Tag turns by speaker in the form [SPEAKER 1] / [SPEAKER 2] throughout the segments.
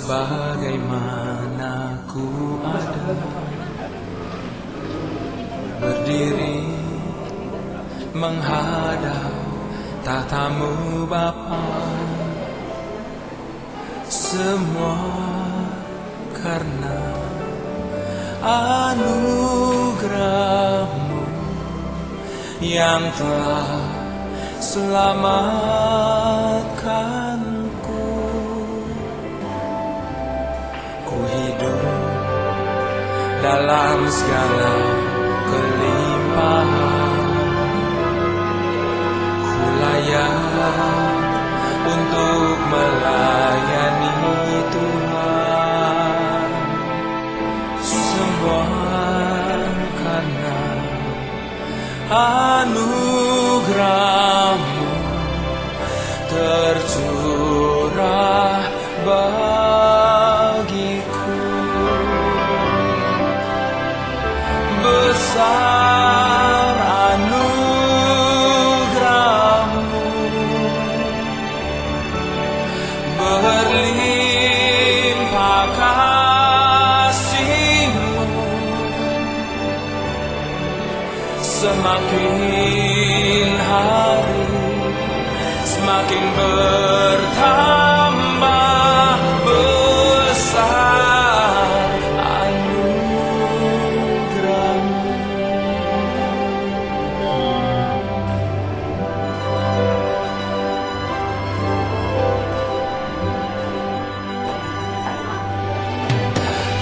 [SPEAKER 1] sebagaimana ku ada, berdiri menghadap tatamu Bapa. Semua karena anugerah-Mu yang telah selamatkanku. Ku hidup dalam segala kelimpahan, ku layak untuk melayani Tuhan. Semua karena anugerah-Mu tercurah bagiku. Besar anugerah-Mu, berlimpah kasih-Mu, semakin hari semakin bertambah besar anugerah-Mu.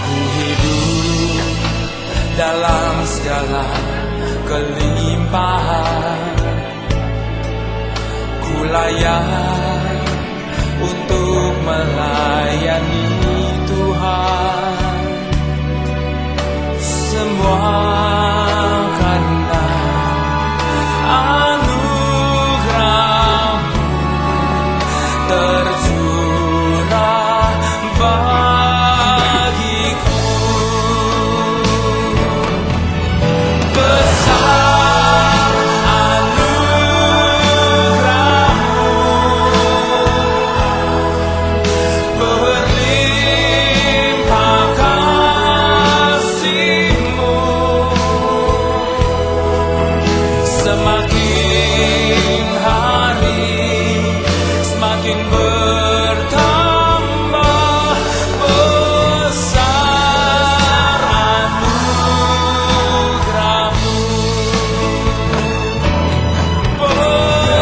[SPEAKER 1] Ku hidup dalam segala kelimpahan, ku layak untuk melayani Tuhan. Semua karena anugerah-Mu tercurah bagiku. Besar anugerah-Mu, berlimpah kasih-Mu, semakin hari semakin bertambah besar anugerah-Mu.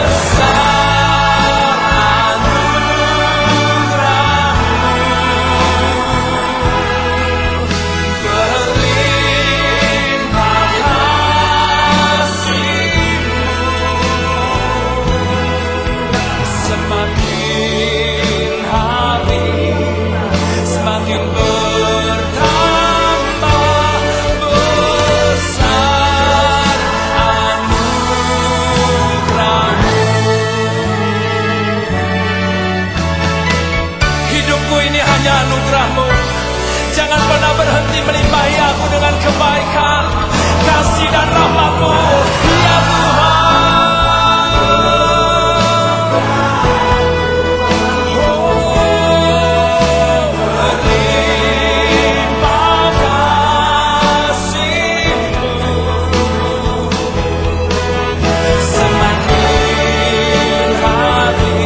[SPEAKER 1] Besar anugerah-Mu, berlimpah kasih-Mu, semakin hari semakin bertambah besar anugerah-Mu. Hidupku ini hanya anugerah-Mu. Jangan pernah berhenti melimpahi aku dengan kebaikan, kasih dan rahmat-Mu, ya Tuhan. Berlimpah kasih-Mu, semakin hari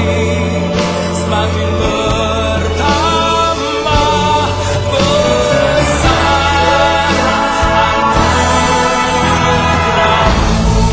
[SPEAKER 1] semakin bertambah besar anugerah-Mu.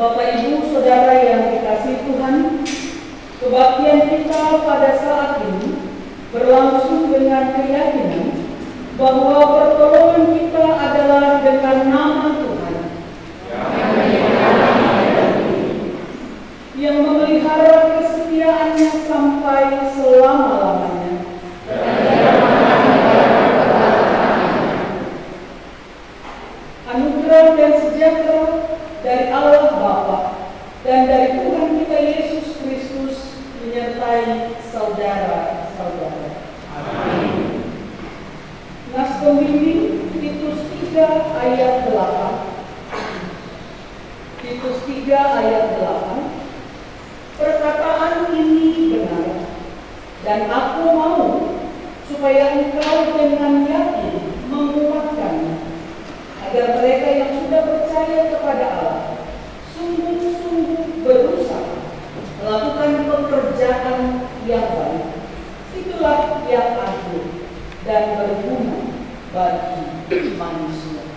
[SPEAKER 2] Bapak Ibu Saudara yang dikasihi Tuhan, kebaktian kita pada saat ini berlangsung dengan keyakinan bahwa pertolongan kita adalah dengan nama Tuhan yang memelihara kesetiaannya sampai selama-lamanya. Anugerah dan sejahtera dari Allah Bapa dan dari Tuhan kita Yesus Kristus menyertai saudara-saudara. Amin. Nas pembimbing Titus 3 ayat 8. Titus 3 ayat 8. Perkataan ini benar, dan aku mau supaya engkau dengan yakin menguatkannya, agar mereka yang sudah percaya kepada Allah sungguh-sungguh berusaha melakukan pekerjaan yang baik. Itulah yang adil dan berguna bagi manusia.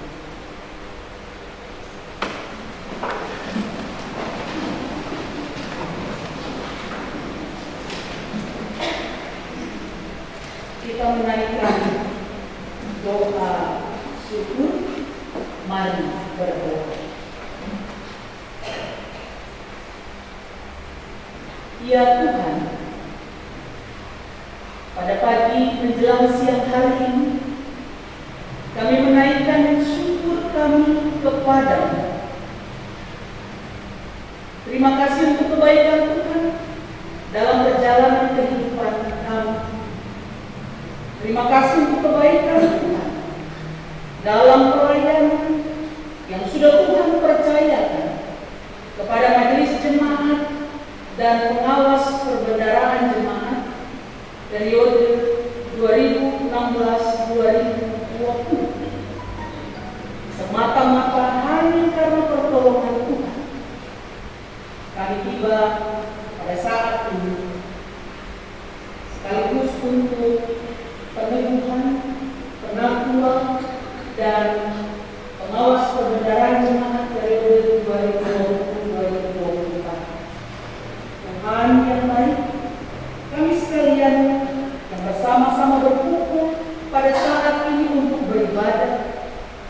[SPEAKER 2] Kita menaikkan doa syukur. Mari berdoa. Ya Tuhan, pada pagi menjelang siang hari ini, kami menaikkan syukur kami kepada-Mu. Terima kasih untuk kebaikan Tuhan dalam perjalanan kehidupan kami. Terima kasih untuk kebaikan Tuhan dalam pelayanan yang sudah Tuhan percayakan kepada majelis jemaat dan pengawas perbendaharaan jemaat periode 2016-2020, semata-mata hanya karena pertolongan Tuhan kami tiba pada saat ini, sekaligus untuk peneguhan, pengakuan, dan pengawas perbendaharaan jemaat periode 2020-2024. Tuhan yang baik, kami sekalian yang bersama-sama berkumpul pada saat ini untuk beribadah,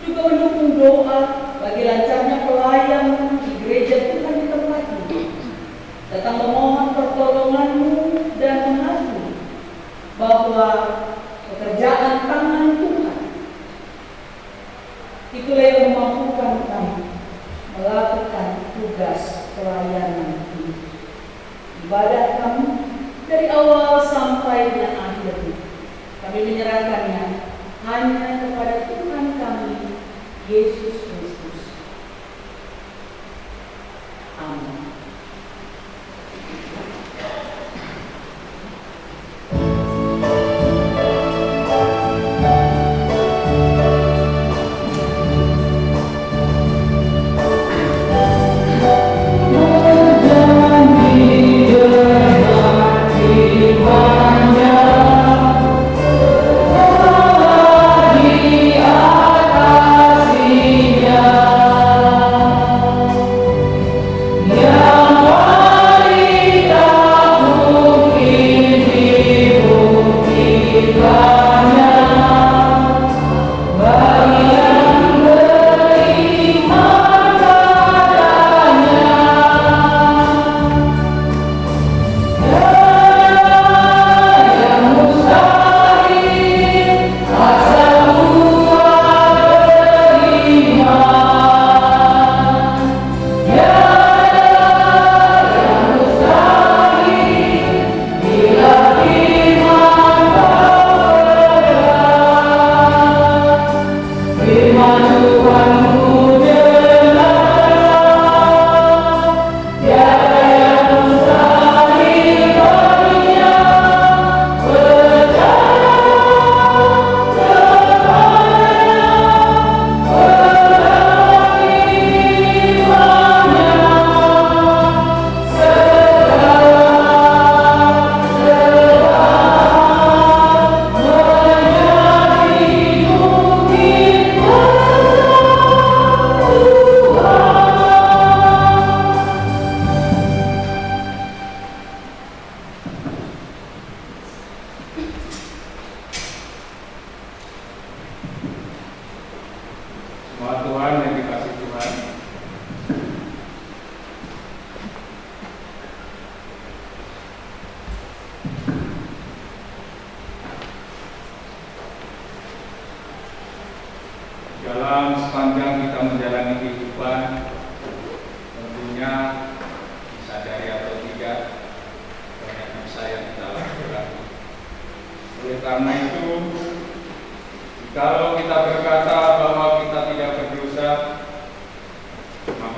[SPEAKER 2] juga mendukung doa bagi lancarnya pelayanan di gereja Tuhan di tempat ini, datang memohon pertolongan-Mu dan mengakui bahwa pekerjaan tangan Tuhan itulah yang memampukan kami melakukan tugas pelayanan ini. Ibadah kami dari awal sampai dengan akhir, kami menyerahkannya hanya kepada Tuhan kami, Yesus Kristus. Amin.
[SPEAKER 3] Di atas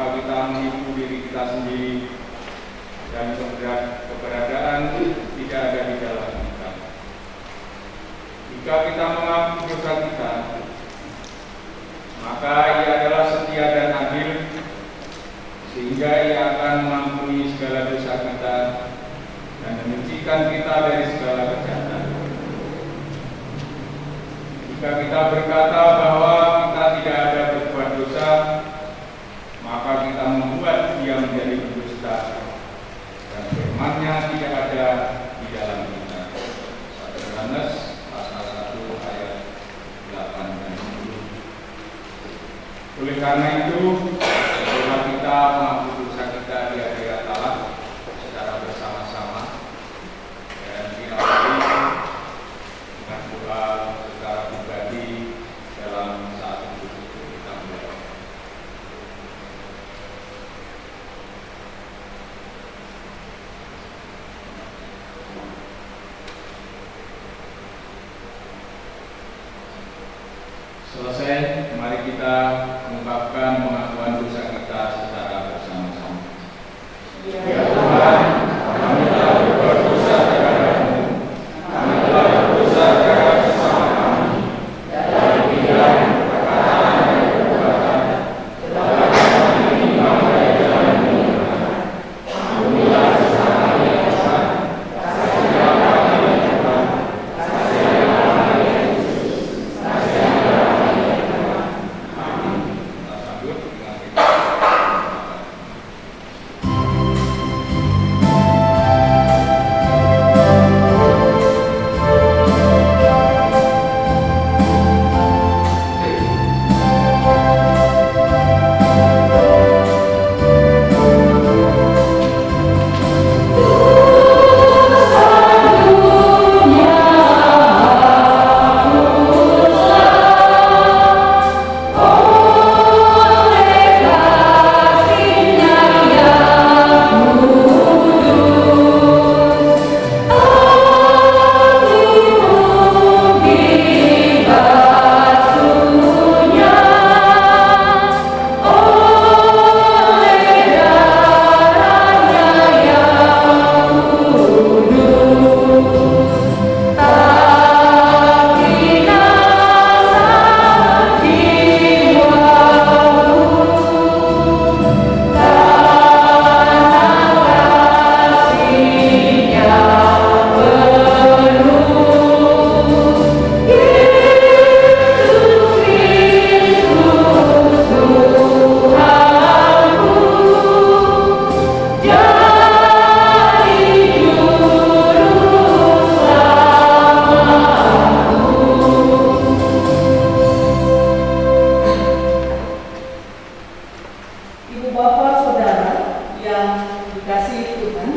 [SPEAKER 3] maka kita menipu diri kita sendiri dan keberadaan tidak ada di dalam kita. Jika kita mengaku dosa kita, maka Ia adalah setia dan adil, sehingga Ia akan mengampuni segala dosa kita dan menyucikan kita dari segala kejahatan. Jika kita berkata bahwa kita tidak ada berbuat dosa, maka kita membuat Dia menjadi berdusta dan firman-Nya tidak ada di dalam kita. 1 Yohanes pasal 1 ayat 8 dan 10. Oleh karena itu, setelah kita mengaku dosa kita di hadirat Allah secara bersama-sama dan diawali dengan doa secara pribadi dalam saat itu kita mulai. Selesai, mari kita mengungkapkan pengakuan dosa kita secara bersama-sama. Ya Tuhan, kami telah berbuat dosa kepadamu. Kami telah berdosa terhadap sesama kami dalam pikiran, perkataan, dan perbuatan. Telah kami menimbang dari jalan kebenaran. Ampunilah dosa kami yang besar. Kasihilah kami ya Tuhan. Kasihilah kami ya Yesus. Kasihilah kami ya Tuhan. Amin. Kita sambut dengan kita.
[SPEAKER 2] Ibu bapak saudara yang dikasihi Tuhan,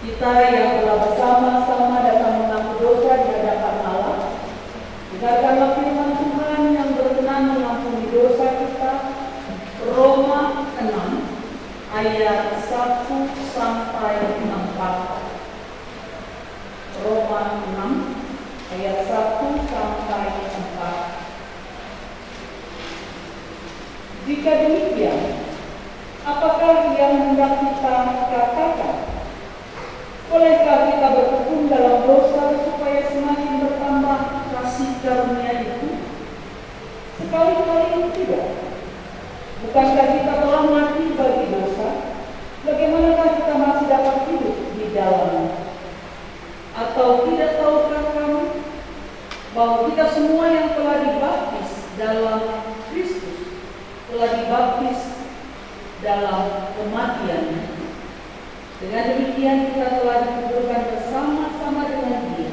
[SPEAKER 2] kita yang telah bersama-sama datang mengaku dosa di hadapan Allah, dengarkanlah firman Tuhan yang berkenan mengampuni dosa kita. Roma 6 ayat 1 sampai 4. Roma 6 ayat 1 sampai 4. Jika demikian, apakah yang hendak kita katakan? Bolehkah kita bertekun dalam dosa supaya semakin bertambah kasih karunia itu? Sekali-kali tidak. Bukankah kita telah mati bagi dosa? Bagaimanakah kita masih dapat hidup di dalamnya? Atau tidak tahukah kamu bahwa kita semua yang telah dibaptis dalam Kristus telah dibaptis dalam kematian. Dengan demikian kita telah dikuburkan bersama-sama dengan Dia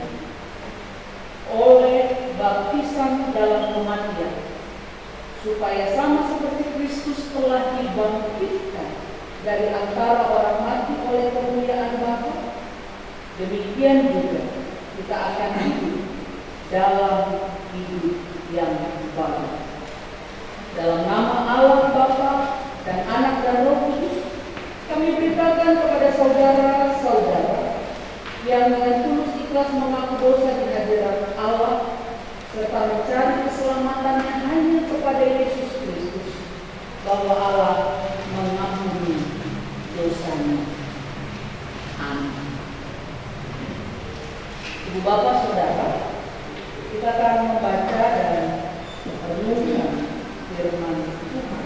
[SPEAKER 2] oleh baptisan dalam kematian, supaya sama seperti Kristus telah dibangkitkan dari antara orang mati oleh kemuliaan Bapa, demikian juga kita akan hidup dalam hidup yang baru. Dalam nama Allah Bapa dan Anak dan Roh Kudus, kami beritakan kepada saudara-saudara yang dengan tulus ikhlas mengaku dosa di hadirat Allah serta mencari keselamatannya hanya kepada Yesus Kristus, bahwa Allah Bapak Saudara, kita akan membaca dan merenungkan firman Tuhan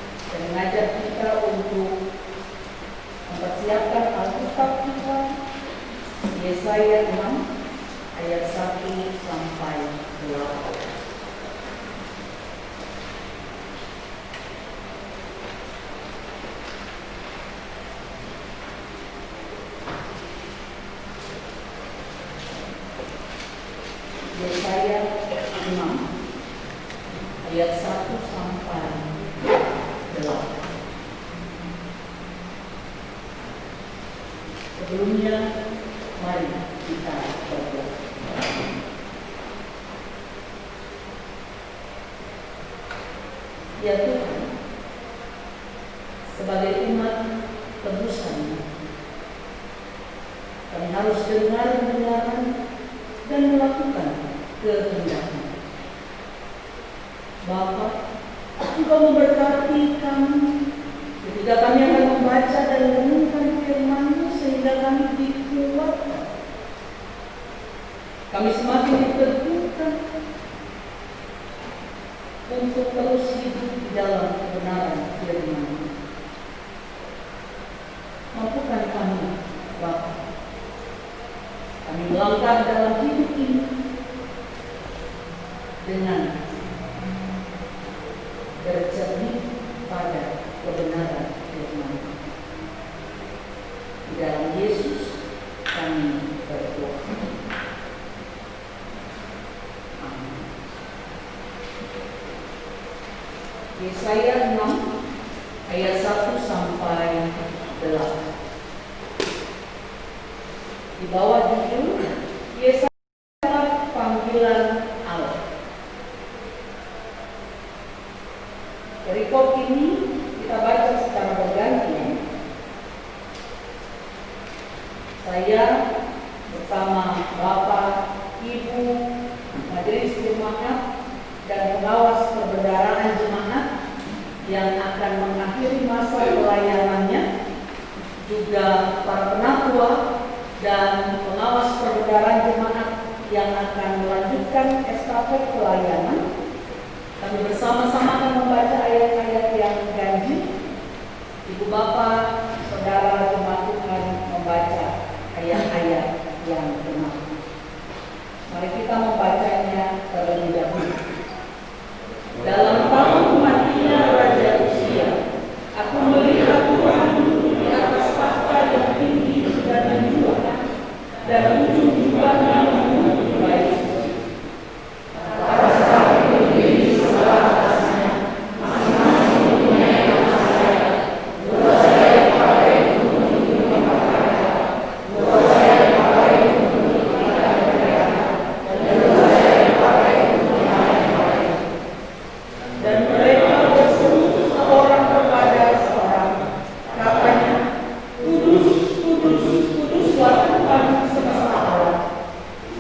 [SPEAKER 2] dan mengajak kita untuk mempersiapkan Alkitab kita, Yesaya 6 ayat 1 sampai 8. Yesaya 6 ayat 1 sampai 8. Sebelumnya, mari kita berdoa. Ya Tuhan, sebagai umat tebusan, kami harus dengar kebenaran dan melakukan kehendak-Mu. Bapa, Engkau memberkati kami ketika kami akan membaca dan merenungkan firman-Mu sehingga kami dikuatkan. Kami semakin diteguhkan untuk terus hidup di dalam kebenaran firman-Mu. Mampukan kami, Bapa, kami melangkah dalam hidup ini dengan bercermin pada kebenaran firman-Mu. Di dalam Yesus kami berdoa. Amin. Yesaya 6 ayat 1 sampai 8. Di bawah judul Yesaya panggilan Allah. Perikop ini kita baca secara bergantian. Saya bersama Bapak, Ibu, Majelis Jemaat dan pengawas perbendaharaan jemaat yang akan mengakhiri masa pelayanannya, juga para penatua dan pengawas perbendaharaan jemaat yang akan melanjutkan estafet pelayanan. Kami bersama-sama akan membaca ayat-ayat yang ganjil. Ibu Bapak, Saudara jemaat Tuhan membaca ayat-ayat yang benar. Mari kita membacanya terlebih dahulu. Dalam tahun matinya Raja Uzia, aku melihat Tuhan duduk di atas takhta yang tinggi dan menjulang, dan ujung jubahnya menutup bait suci. Atas tahta berdiri sebelah atasnya, masing-masing mempunyai nama saya. Dua saya pakai untuk menutupi mata mereka, dua saya pakai untuk menutupi mata mereka, dan dua saya pakai untuk menarik mereka. Dan mereka berseru seorang kepada seorang, katanya, Kudus, kudus, kuduslah Tuhan semesta alam.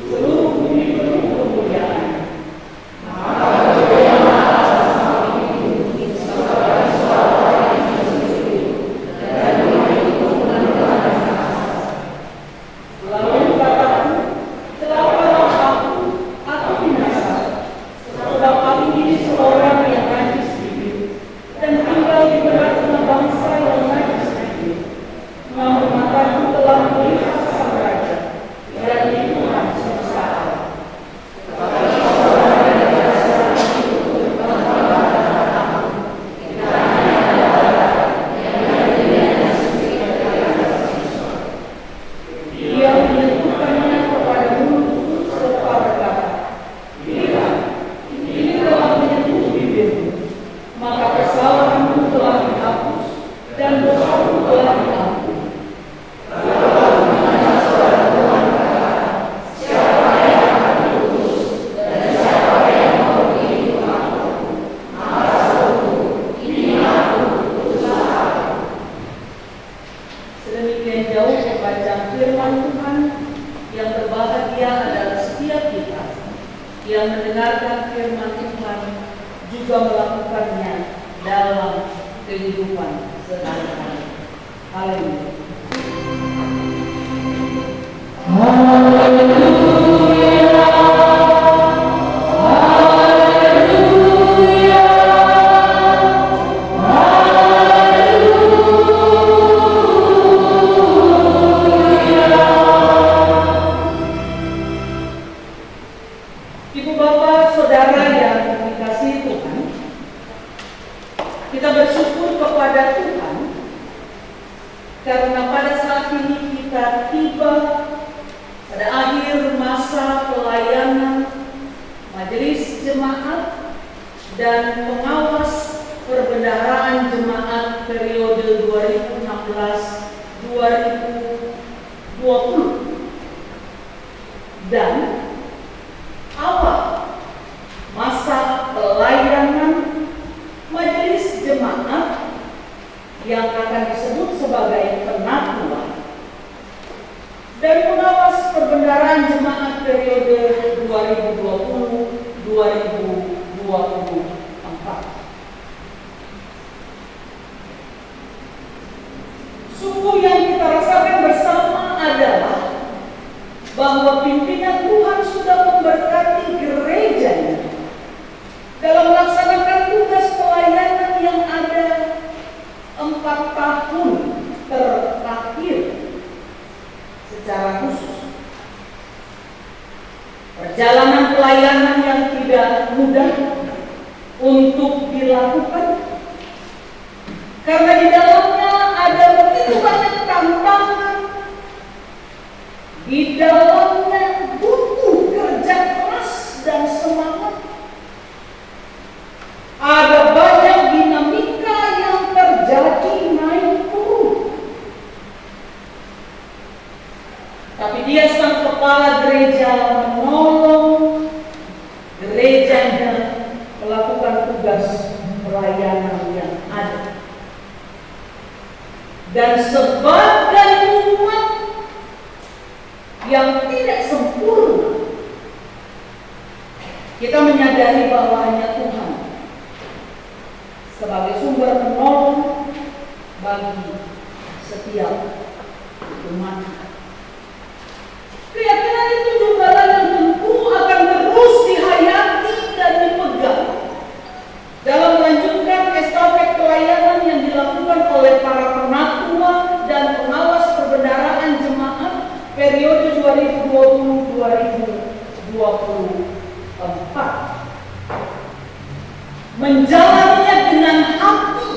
[SPEAKER 2] Seluruh bumi penuh kemuliaan. Maka bergoyanglah atas kami itu, sebagai suara yang berseru, dan itu menentukan nafas. Lalu kataku, celakalah aku binasa, sebab aku ini seorang yang najis bibir, dan tinggal di tengah-tengah bangsa yang najis bibir. Namun mataku telah melihat sang Raja, dan itu Tuhan semesta alam. Tetapi seorang yang biasa itu bertambah aku, kita hanya ada yang dirinya sendiri dari atas siswa. Dia menyentuhkannya kepada mulutku serta berkata, lihat, ini telah menyentuh bibirmu, maka kesalahanmu telah dihapus dan dosamu telah diampuni. Lalu menanya suara Tuhan berkata, siapa yang akan diutus dan siapa yang mau diutus aku? Maka seruku, ini aku, utuslah aku. Sedemikian jauh membaca firman Tuhan. Yang berbahagia adalah setiap kita yang mendengarkan firman Tuhan juga melakukannya dalam kehidupan sehari-hari. Haleluya. bersyukur kepada Tuhan karena pada saat ini kita tiba pada akhir masa pelayanan majelis jemaat dan pengawas perbendaharaan jemaat periode 2016-2020 dan awal masa pelayanan majelis jemaat yang akan disebut sebagai penatua dan pengawas perbendaharaan jemaat periode 2020-2024. Sungguh yang kita rasakan bersama adalah bahwa pimpinan Tuhan sudah memberkati gerejanya dalam melaksanakan tugas pelayanan yang ada 4 tahun terakhir secara khusus. Perjalanan pelayanan yang tidak mudah untuk dilakukan karena di dalamnya ada begitu banyak tantangan, di dalamnya butuh kerja keras dan semangat. Ada banyak dinamika yang terjadi naik turun. Tapi dia sang kepala gereja menolong gerejanya melakukan tugas pelayanan yang ada. Dan sebagai umat yang tidak sempurna, kita menyadari bahwa hanya Tuhan sebagai sumber penolong bagi setiap umat. Keyakinan itu juga yang tentu akan terus dihayati dan dipegang dalam melanjutkan estafet pelayanan yang dilakukan oleh para penatua dan pengawas perbendaharaan jemaat periode 2020-2024. Menjalaninya dengan hati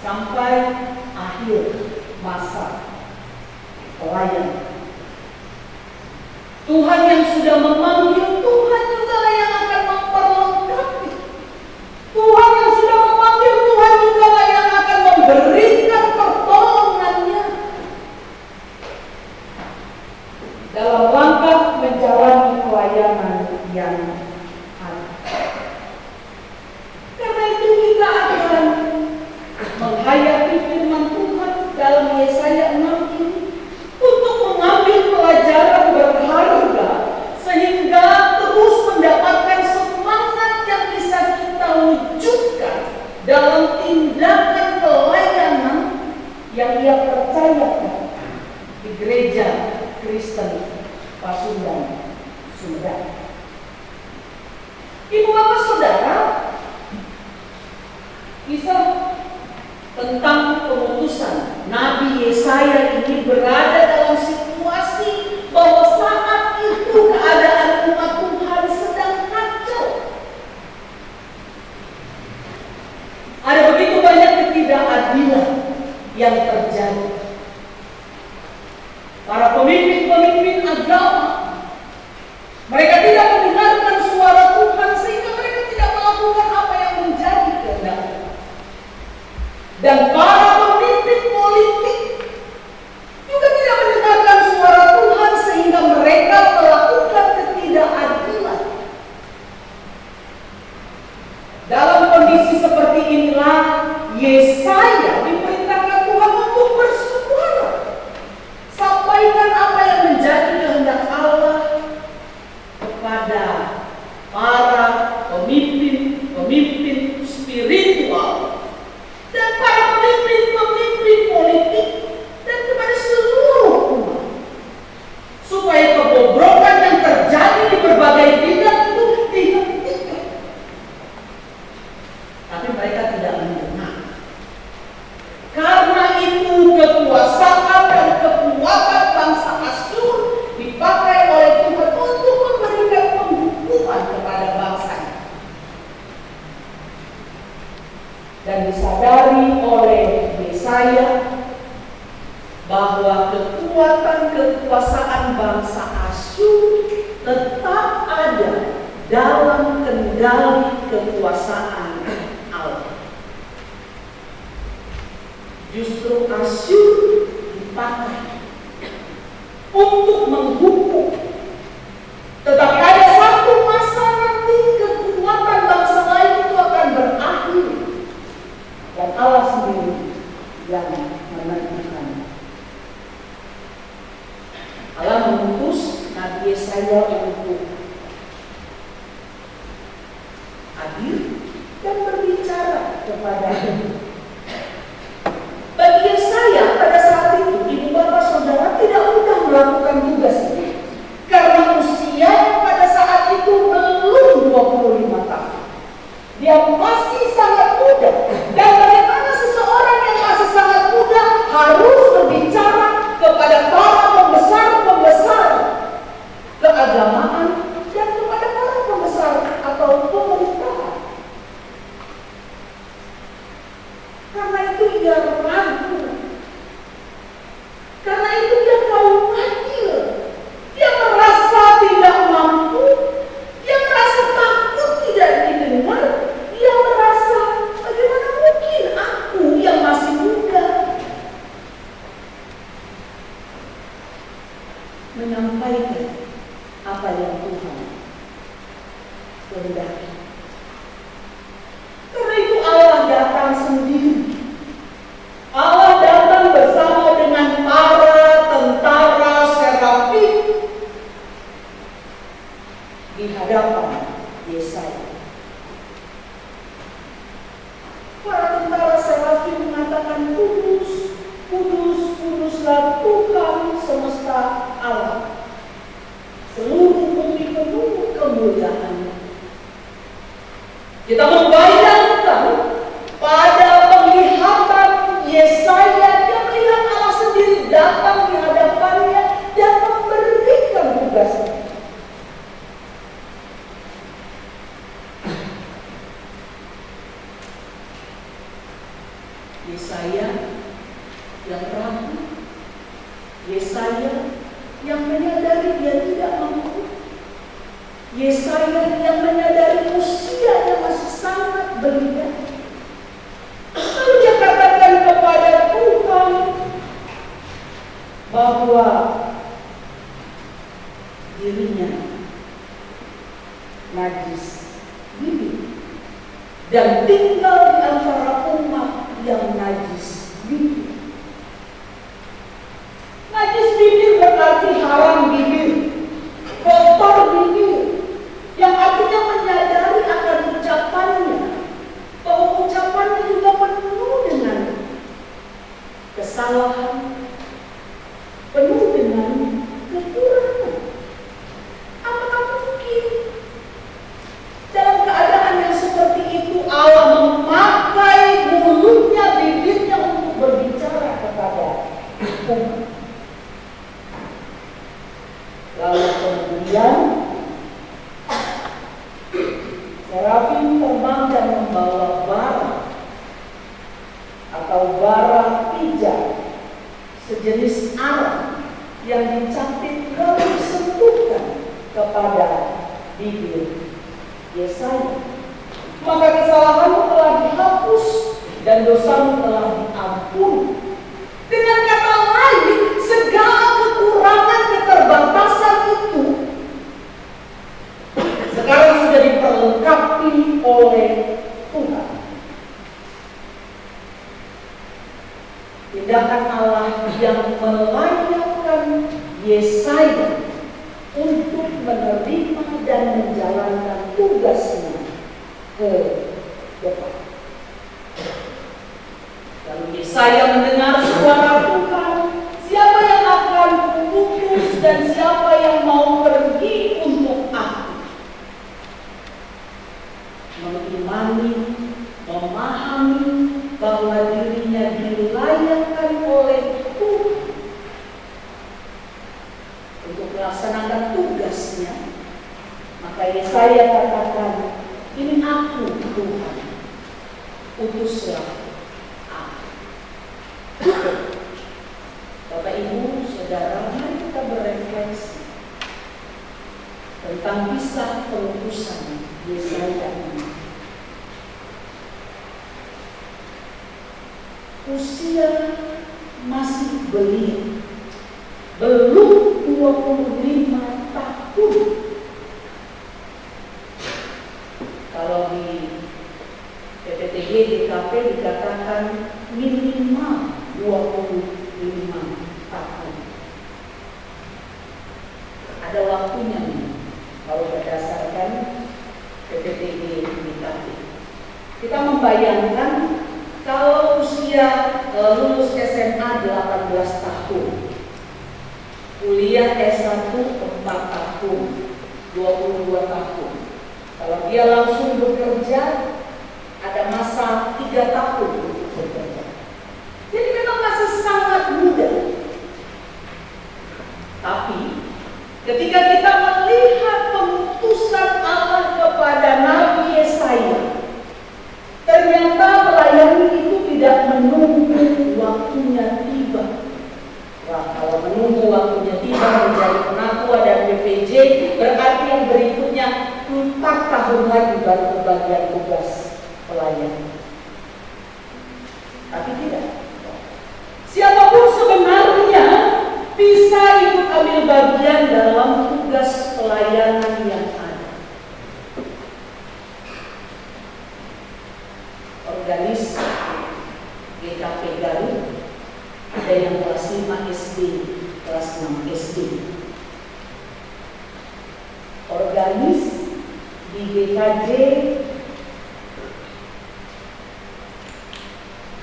[SPEAKER 2] sampai akhir masa pelayanan. Tuhan yang sudah memanggil, Tuhan juga yang akan memperlengkapi. Tuhan yang sudah memanggil, Tuhan juga yang akan memberikan pertolongannya dalam langkah menjalani pelayanan yang ada. Karena itu kita akan menghayati firman Tuhan dalam Yesaya 6 ini untuk mengambil pelajaran berharga sehingga terus mendapatkan semangat yang bisa kita wujudkan dalam tindakan pelayanan yang ia percayakan di Gereja Kristen Pasundan, Sumedang. Ibu bapak saudara, kisah tentang pengutusan Nabi Yesaya ini berada dalam situasi bahwa saat itu keadaan umat Tuhan sedang kacau. Ada begitu banyak ketidakadilan yang terjadi. Para pemimpin-pemimpin agama, mereka tidak mendengarkan suara Tuhan sehingga mereka tidak melakukan apa yang menjadi kehendak. Dan para pemimpin politik juga tidak mendengarkan suara Tuhan sehingga mereka melakukan ketidakadilan. Dalam kondisi seperti inilah Yesaya diperintahkan Tuhan untuk bersuara. Sampaikan apa yang menjadi kehendak Allah kepada para pemimpin spiritual dan para pemimpin politik dan kepada seluruh umat, supaya kebobrokan yang terjadi di berbagai bidang itu dihentikan. Tapi mereka tidak mendengar. Karena itu kekuasaan dan kekuatan bangsa Asyur dipakai oleh Tuhan untuk memberikan penghukuman kepada bangsa. dan disadari oleh Yesaya bahwa kekuatan-kekuasaan bangsa Asyur tetap ada dalam kendali kekuasaan Allah. Justru Asyur dipakai untuk menghukum. Tetapi ada satu masa nanti kekuatan bangsa lain itu akan berakhir. Dan Allah sendiri yang menentukan. Allah mengutus Nabi Yesaya untuk hadir dan berbicara kepada bagi Yesaya pada saat itu, ibu bapak saudara tidak mudah melakukan tugas ini karena usia pada saat itu belum 25 tahun. Dia masih sangat muda. Dan bagaimana seseorang yang masih sangat muda harus berbicara kepada para pembesar-pembesar keagamaan dan kepada para pembesar atau pemerintahan. Karena itu dia ragu. Karena itu dia khawatir. Dia merasa tidak mampu. Dia merasa takut tidak didengar. Dia merasa bagaimana mungkin aku yang masih muda menyampaikan apa yang Tuhan kehendaki. Karena itu Allah datang sendiri. Allah datang bersama dengan para tentara serafim di hadapan Yesaya. Para tentara serafim mengatakan, kudus, kudus, kuduslah Tuhan semesta alam. Seluruh bumi penuh kemuliaan-Nya. Kita membayangkan pada penglihatan Yesaya, dia melihat Allah sendiri datang di hadapannya dan memberikan tugasnya. Yesaya yang ragu, Yesaya yang menyadari dia tidak mampu, Yesaya yang menyadari usianya masih sangat belia. Lalu dia katakan kepada Tuhan bahwa dirinya najis bibir dan tinggal di antara umat yang najis bibir. Najis bibir berarti haram bibir, kotor bibir, yang artinya menyadari akan ucapannya, bahwa ucapannya juga penuh dengan kesalahan, penuh dengan kekurangan. Apakah mungkin dalam keadaan yang seperti itu Allah memakai mulutnya, bibirnya untuk berbicara kepada umat? Lalu kemudian serafim terbang dan membawa bara atau bara pija, sejenis arang yang dicapit lalu disentuhkan kepada bibir Yesaya. Maka kesalahanmu telah dihapus dan dosamu telah diampuni. Dengan kata lain, segala kekurangan, keterbatasan itu sekarang sudah diperlengkapi oleh Tuhan. Tindakan Allah yang melayakkan Yesaya untuk menerima dan menjalankan tugasnya ke depan. Lalu Yesaya mendengar suara Tuhan, siapa yang akan kuutus dan siapa yang mau pergi untuk aku. Mengimani, memahami bahwa dirinya dilayakkan oleh Tuhan untuk melaksanakan tugasnya. Maka Yesaya katakan, ini aku Tuhan, mengutuslah aku. Bapak Ibu, Saudara, mari kita berefleksi tentang kisah pengutusan Yesaya ini. Usia masih belia, belum 25 tahun. Kalau di PPTG DKP dikatakan minimal 25 tahun. Ada waktunya nih, kalau berdasarkan PPTG DKP. Kita membayangkan kalau usia lulus SMA 18 tahun, kuliah S1 4 tahun, 22 tahun. Kalau dia langsung bekerja, ada masa 3 tahun untuk bekerja. Jadi memang masih sangat muda. Tapi ketika kita melihat pengutusan Allah kepada Nabi Yesaya, ternyata pelayan itu tidak menunggu waktunya tiba. Wah, kalau menunggu waktunya tiba menjadi penatua dan BPJ, berarti yang berikutnya 4 tahun lagi baru kebagian tugas pelayan. Tapi tidak. Siapapun sebenarnya bisa ikut ambil bagian dalam tugas pelayanan yang ada. Organis GKP Garut, ada yang kelas 5 SD, kelas 6 SD. Organis di GKJ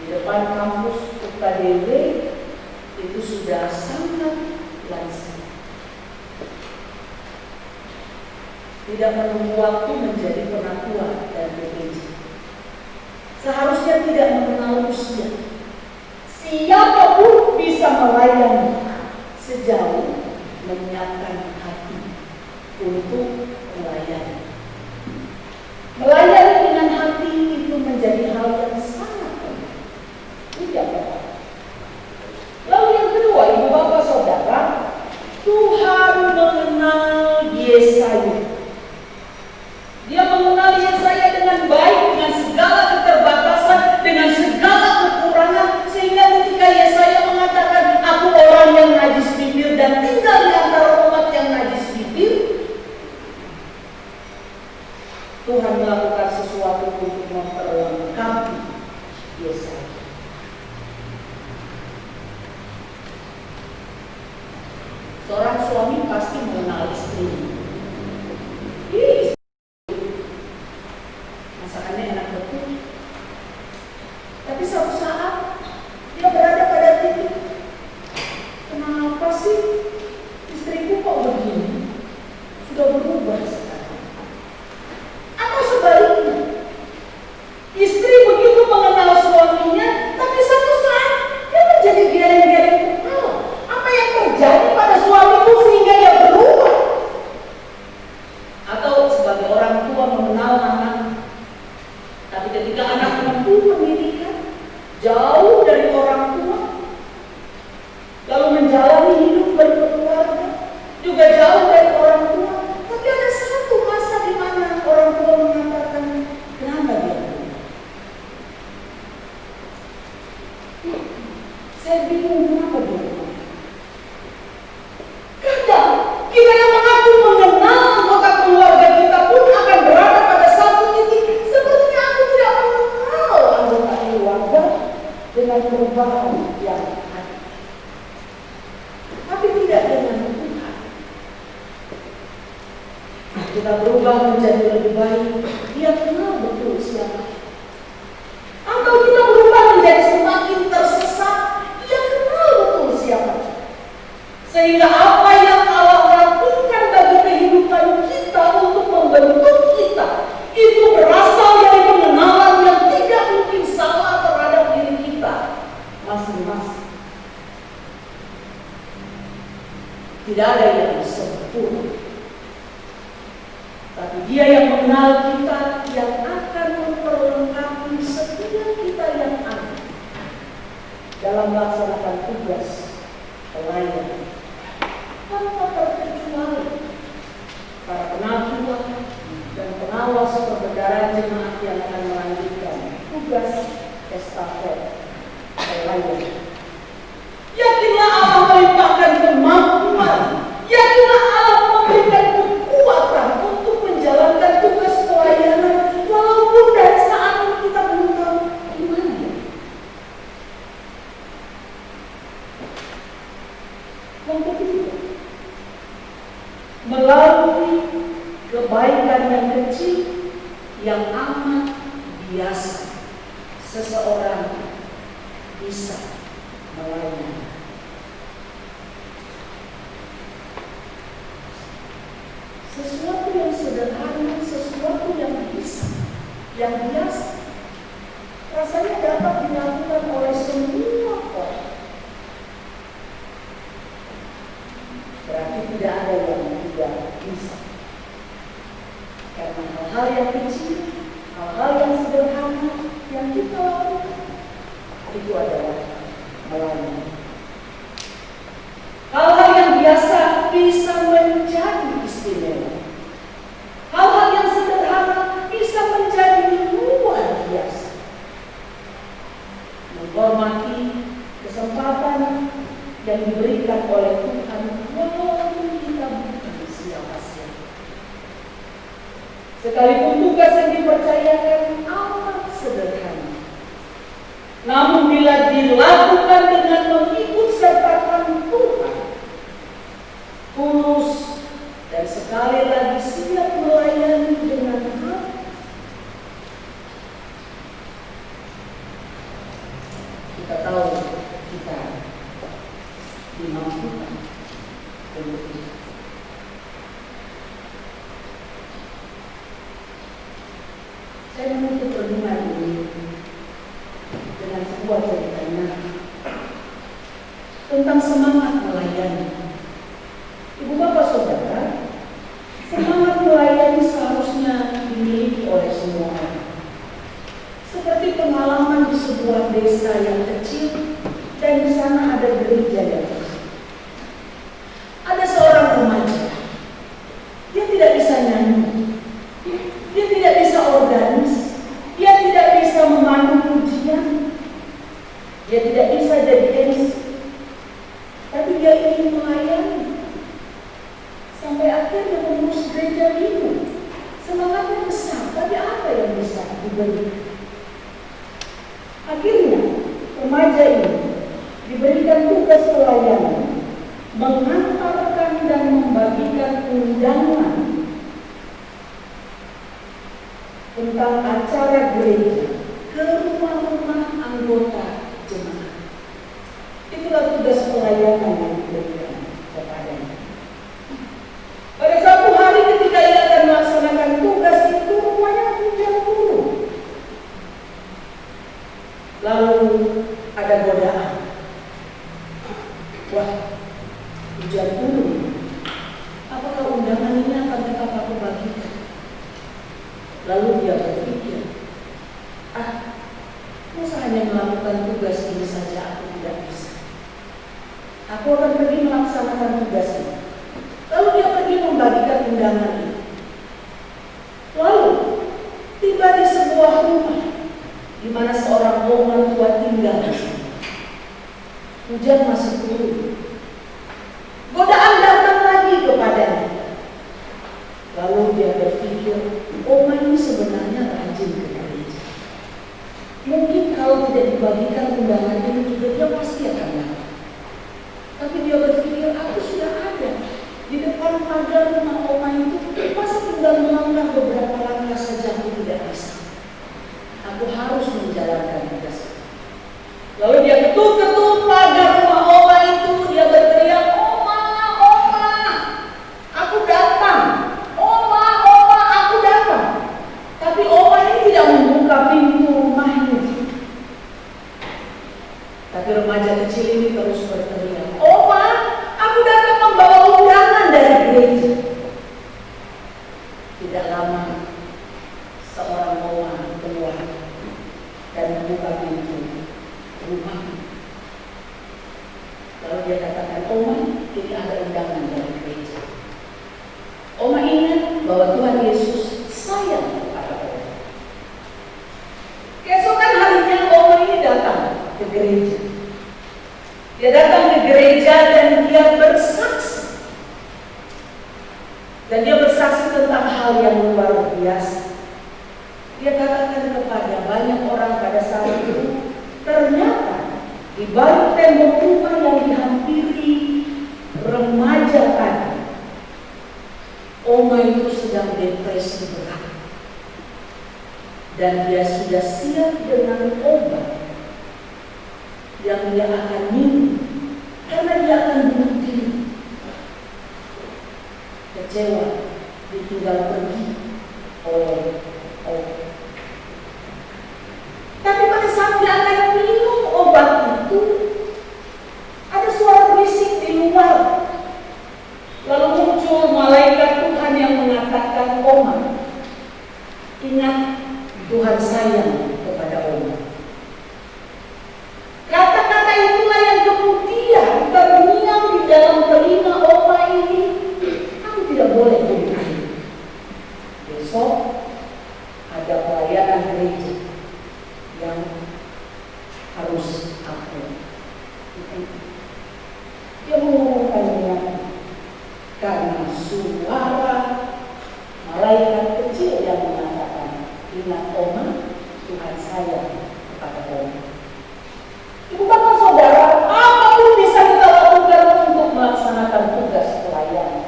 [SPEAKER 2] di depan kampus UKDW itu sudah sangat lancar. Tidak menunggu waktu menjadi penatua dan BPJ. Seharusnya tidak mengenal usia. Siapapun bisa melayani sejauh menyiapkan hati untuk melayani. Melayani dengan hati itu menjadi hal yang sangat penting. Tidak apa. Lalu yang kedua, Ibu Bapak Saudara, Tuhan mengenal Yesaya. Dia mengenal Yesaya dengan baik, dengan segala keterbatasan, dengan segala kekurangan, sehingga ketika Yesaya mengatakan, aku orang yang najis bibir dan tinggal di antara umat yang najis bibir, Tuhan melakukan sesuatu untuk memperlengkapi Yesaya. Seorang suami pasti mengenal istrinya. Masakannya enak betul. Tapi suatu saat dia berada pada titik, kenapa sih istriku kok begini? Sudah berubah sekarang. Atau sebaliknya, istri begitu mengenal suaminya, tapi satu saat dia menjadi geleng-geleng kepala. Apa yang terjadi pada suamiku sehingga dia berubah? Atau sebagai orang tua mengenal anak, tapi ketika anak menempuh pendidikan jauh dari orang tua, lalu menjalani hidup berkeluarga juga jauh dari orang tua, tapi ada satu masa di mana orang tua mengatakan, kenapa dia berubah? Saya bingung kenapa dia berubah. Kadang kita yang mengaku mengenal anggota keluarga kita pun akan berada pada satu titik, sepertinya aku tidak mengenal anggota keluarga dengan perubahan yang ada. Tapi tidak dengan Tuhan. Kita berubah menjadi lebih baik, dia kenal betul siapa. Atau kita berubah menjadi semakin tersesat, dia kenal betul siapa. Sehingga apa yang Allah lakukan bagi kehidupan kita untuk membentuk kita, itu berasal dari pengenalan yang tidak mungkin salah terhadap diri kita masing-masing. Tidak ada yang sempurna, tapi Dia yang mengenal kita, yang akan memperlengkapi setiap kita. dalam melaksanakan tugas pelayan tanpa terkecuali para penatua dan pengawas perbendaharaan jemaat yang akan melanjutkan tugas estafet pelayan. Yakinlah Allah melimpahkan kemampuan, yakinlah Allah memberikan kekuatan untuk menjalankan tugas pelayanan walaupun dari saat itu kita belum tahu gimana. Yang ketiga, melalui kebaikan yang kecil yang amat biasa, seseorang bisa melayani. Sesuatu yang sederhana, sesuatu yang bisa, yang biasa, rasanya dapat dilakukan oleh semua orang. Berarti tidak ada yang tidak bisa. Karena hal-hal yang kecil, hal-hal yang sederhana yang kita lakukan, itu adalah melayani. Hal-hal yang biasa bisa menjadi istimewa. Hal-hal yang sederhana bisa menjadi luar biasa. Menghormati kesempatan yang diberikan oleh Tuhan walaupun kita bukan siapa-siapa. Sekalipun tugas yang dipercayakan amat sederhana, namun bila dilakukan dengan mengikut sertakan Tuhan, tulus dan sekali lagi siap melayani dengan hati, kita tahu kita dimampukan untuk itu. Saya menutup renungan ini dengan sebuah cerita tentang semangat melayani. Ibu bapak saudara, semangat melayani seharusnya dimiliki oleh semua orang. Seperti pengalaman di sebuah desa yang kecil dan di sana ada gereja yang kecil. Ada seorang remaja, dia tidak bisa nyanyi, dia tidak bisa organis, dia tidak bisa memandu pujian, dia tidak bisa jadi MC, tapi dia ingin melayani. Sampai akhirnya mengurus gereja itu. Semangatnya besar, tapi apa yang bisa diberikan? Akhirnya remaja ini diberikan tugas pelayanan, mengantarkan dan membagikan undangan tentang acara gereja ke rumah-rumah anggota jemaat. Itulah tugas pelayanan yang diberikan kepadanya. Pada suatu hari ketika ia akan melaksanakan tugas itu, rumahnya hujan turun. Lalu ada godaan. Wah, hujan turun. Apakah undangan ini akan tetap aku bagikan? Lalu dia berpikir, masa hanya melakukan tugas ini saja aku tidak bisa. Aku akan pergi melaksanakan tugas ini. Lalu dia pergi membagikan undangan itu. Lalu tiba di sebuah rumah di mana seorang orang tua tinggal di sana. Hujan masih turun. Godaan datang lagi kepadanya. Lalu dia berpikir, oma ini sebenarnya rajin ke gereja. Mungkin kalau tidak dibagikan undangan ini juga dia pasti akan datang. Tapi dia berpikir, aku sudah ada di depan pagar rumah oma itu, masa tinggal melangkah beberapa langkah saja aku tidak bisa. Aku harus menjalankan tugas itu. Lalu dia ketuk-ketuk pagar rumah oma itu, dia berteriak, oma, aku datang. Oma, aku datang. Tapi oma ini tidak membuka pintu rumahnya. Tapi remaja kecil ini terus berteriak, oma, aku datang membawa undangan dari gereja. Tidak lama, seorang oma keluar dan membuka pintu rumah. dia katakan, Oma, ini ada undangan dari gereja. Oma ingat bahwa Tuhan Yesus sayang kepada Oma. Keesokan harinya Oma ini datang ke gereja. Dia datang ke gereja dan dia bersaksi. Dan dia bersaksi tentang hal yang luar biasa. Dia katakan kepada banyak orang pada saat itu, ternyata di balik tembok rumah yang dihampiri remaja tadi, Oma itu sedang depresi berat. Dan dia sudah siap dengan obat yang dia akan minum, karena dia akan bunuh diri. Kecewa, ditinggal pergi oleh obat. Tapi pada saat dia akan minum obat itu, ada suara berisik di luar. Lalu muncul malaikat Tuhan yang mengatakan, Oma, ingat Tuhan sayang kepada Oma. Kata-kata itulah yang kemudian terngiang di dalam telinga Oma ini. Kamu tidak boleh bunuh diri. Besok ada pelayanan gereja yang harus aku. Dia mengumumkannya karena suara malaikat kecil yang mengatakan, ingat Oma, Tuhan sayang kepada Oma. Ibu bapak saudara, apapun bisa kita lakukan untuk melaksanakan tugas pelayanan.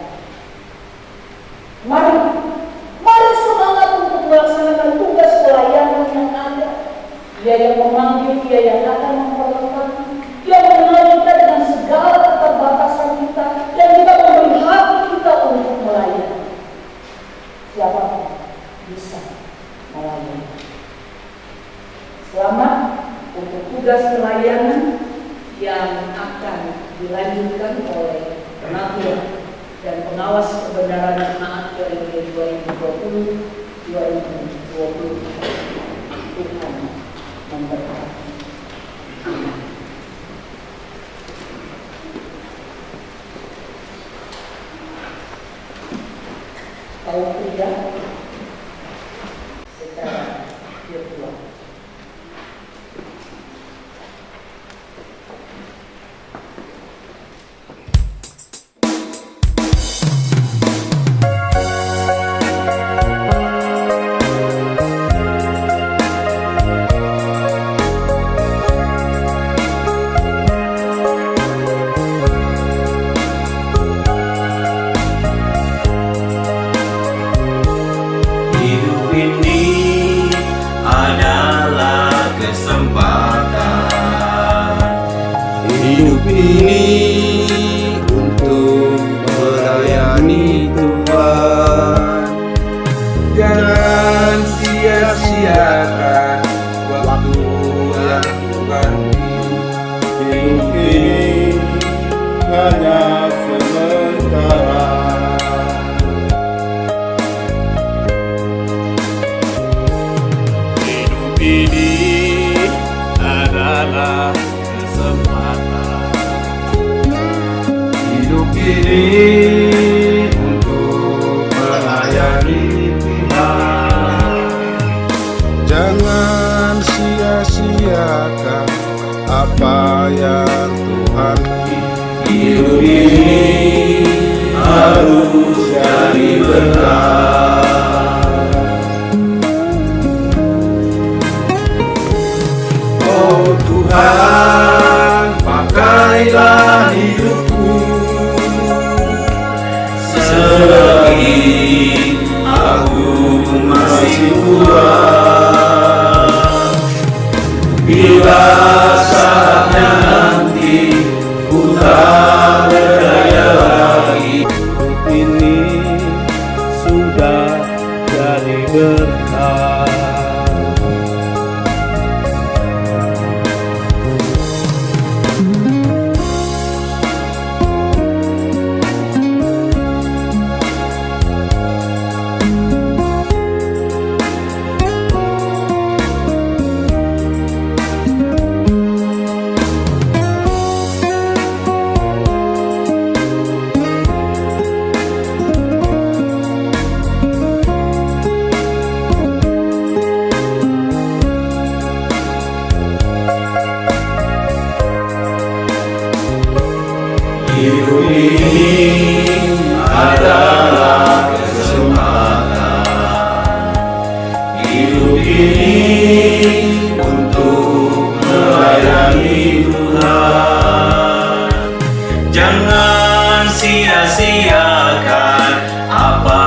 [SPEAKER 2] Mari semangat untuk melaksanakan tugas pelayanan yang ada. Dia yang memanggil, dia yang akan memperlengkapi, dia mengenal kita dengan segala keterbatasan kita, dan kita memberi hati kita untuk melayani. Siapapun bisa melayani. Selamat untuk tugas pelayanan yang akan dilanjutkan oleh penampilan dan pengawas kebenaran jemaat periode 2020-2024. Tuhan memberkati. Amin. Kaum pria secara virtual.
[SPEAKER 4] Hidup ini untuk melayani Tuhan. Jangan sia-siakan waktu yang Tuhan beri. Hidup ini hanya sementara. Hidup ini adalah hidup ini untuk melayani Tuhan. Jangan sia-siakan apa yang Tuhan beri. Hidup ini harus jadi berkah. Oh Tuhan, pakailah hidupku selagi aku masih kuat. Bila saatnya nanti ku tak berdaya lagi, ini sudah jadi berkah. Hidup ini adalah kesempatan. Hidup ini untuk melayani Tuhan. Jangan sia-siakan apa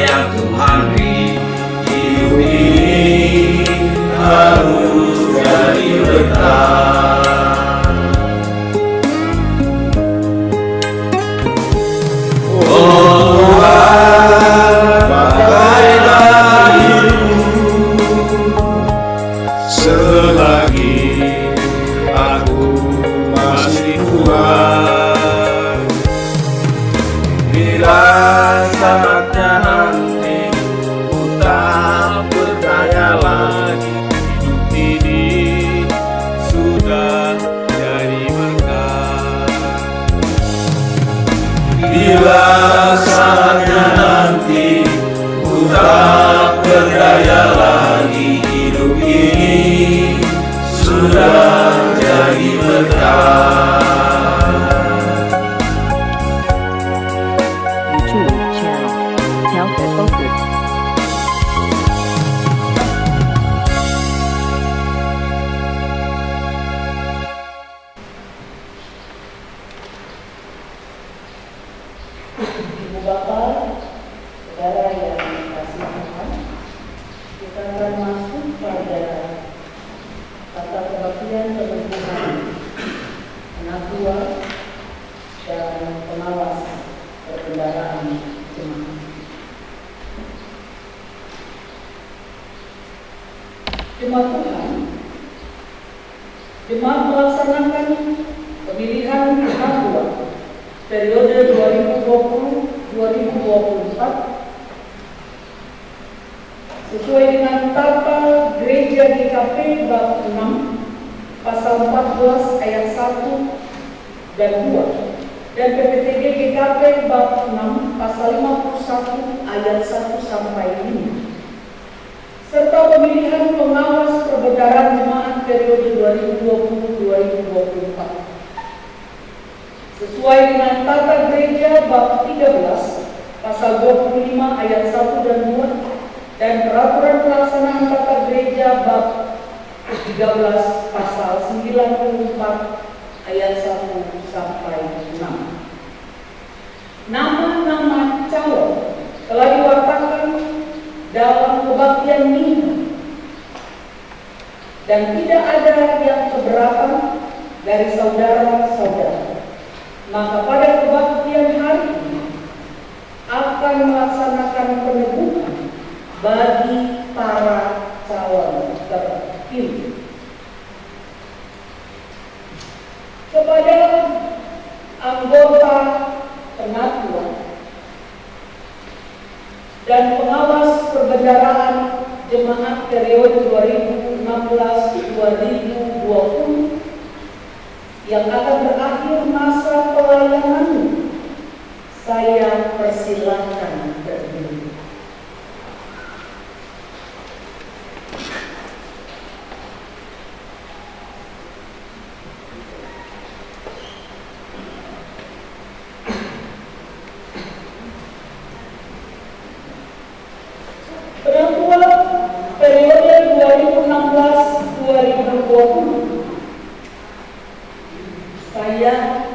[SPEAKER 4] yang Tuhan beri. Hidup ini harus jadi berkah. Oh Tuhan, pakailah hidupku selagi aku masih kuat. Bila saatnya nanti ku tak berdaya lagi, hidup ini sudah jadi berkah. Bila saatnya nanti ku tak berdaya lagi, hidup ini sudah jadi berkah.
[SPEAKER 5] YouTube channel, Telfit Focus.
[SPEAKER 2] Ibu Bapak, saudara yang dikasihi Tuhan, kita akan masuk pada kata kebaktian penubuhan anak tua dan pengawas perbendaharaan jemaat. Jemaat Tuhan, jemaat melaksanakan pemilihan anak tua periode 2020-2024 sesuai dengan tata gereja GKP bab 6 pasal 14 ayat 1 dan 2 dan PPTG GKP bab 6 pasal 51 ayat 1 sampai 5 serta pemilihan pengawas perbendaharaan jemaat periode 2020-2024 sesuai dengan tata gereja bab 13 pasal 25 ayat 1 dan 2 dan peraturan pelaksanaan tata gereja bab 13 pasal 94 ayat 1 sampai 6. Nama-nama calon telah diwartakan dalam kebaktian minggu dan tidak ada yang keberatan dari saudara-saudara. Maka pada kebaktian hari ini akan melaksanakan peneguhan bagi para calon terpilih. Kepada anggota penatua dan pengawas perbendaharaan jemaat periode 2016-2020 yang akan berakhir masa pelayanan, saya persilahkan berdiri. Penatua periode 2016-2020, saya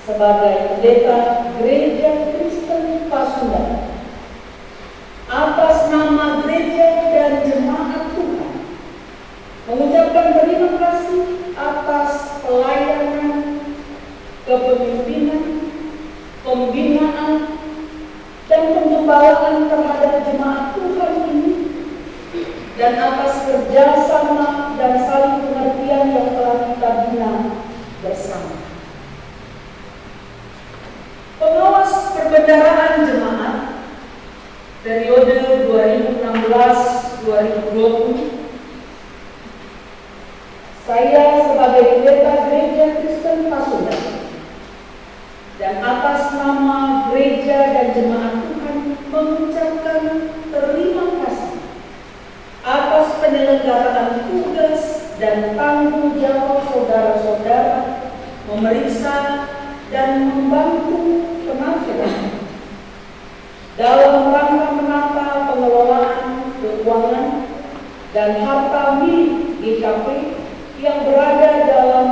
[SPEAKER 2] sebagai pendeta Gereja Kristen Pasundan atas nama gereja dan jemaat Tuhan mengucapkan terima kasih atas pelayanan, kepemimpinan, pembinaan, dan penggembalaan terhadap jemaat Tuhan ini dan atas kerjasama dan saling pengertian yang telah kita bina bersama. Pengawas perbendaharaan jemaat periode 2016-2020, saya sebagai pendeta Gereja Kristen Pasundan dan atas nama gereja dan jemaat Tuhan mengucapkan terima kasih atas penyelenggaraan tugas dan tanggung jawab saudara-saudara memeriksa, dan membantu penafsiran dalam rangka menata pengelolaan keuangan dan harta milik GKP yang berada dalam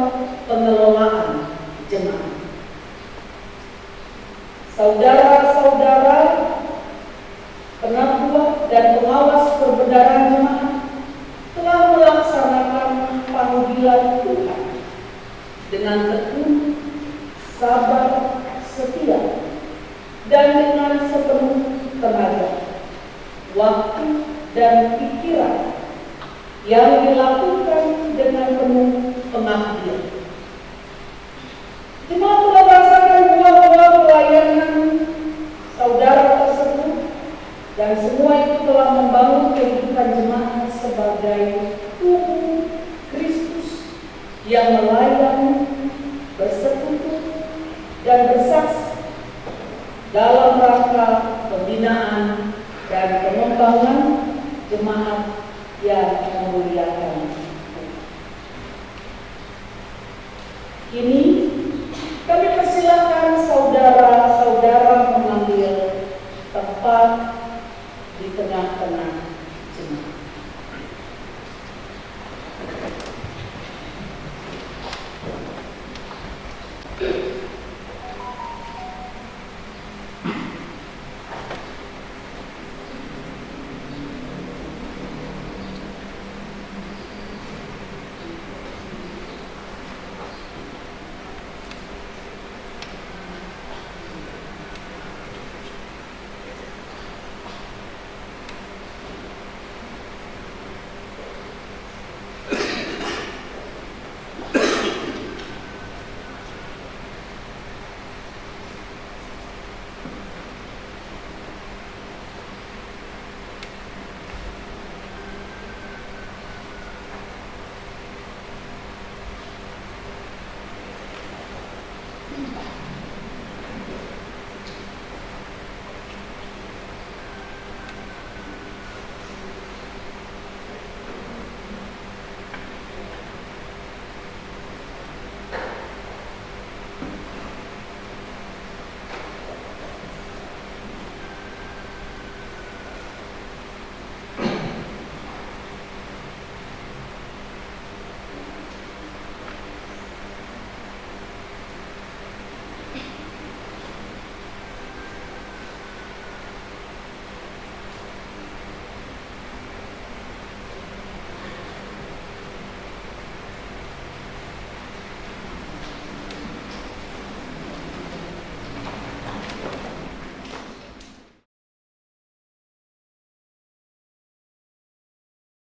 [SPEAKER 2] pengelolaan jemaat. Saudara-saudara, penatua dan pengawas perbendaharaan jemaat telah melaksanakan panggilan Tuhan dengan tekun, sabar, setia, dan dengan sepenuh tenaga, waktu, dan pikiran yang dilakukan dengan penuh pengabdian. Jemaat telah merasakan buah-buah pelayanan saudara tersebut, dan semua itu telah membangun kehidupan jemaat sebagai tubuh Kristus yang melayani, bersekutu, dan bersaksi dalam rangka pembinaan dan pengembangan jemaat yang memuliakan. Kini kami persilakan saudara-saudara mengambil tempat di tengah-tengah jemaat.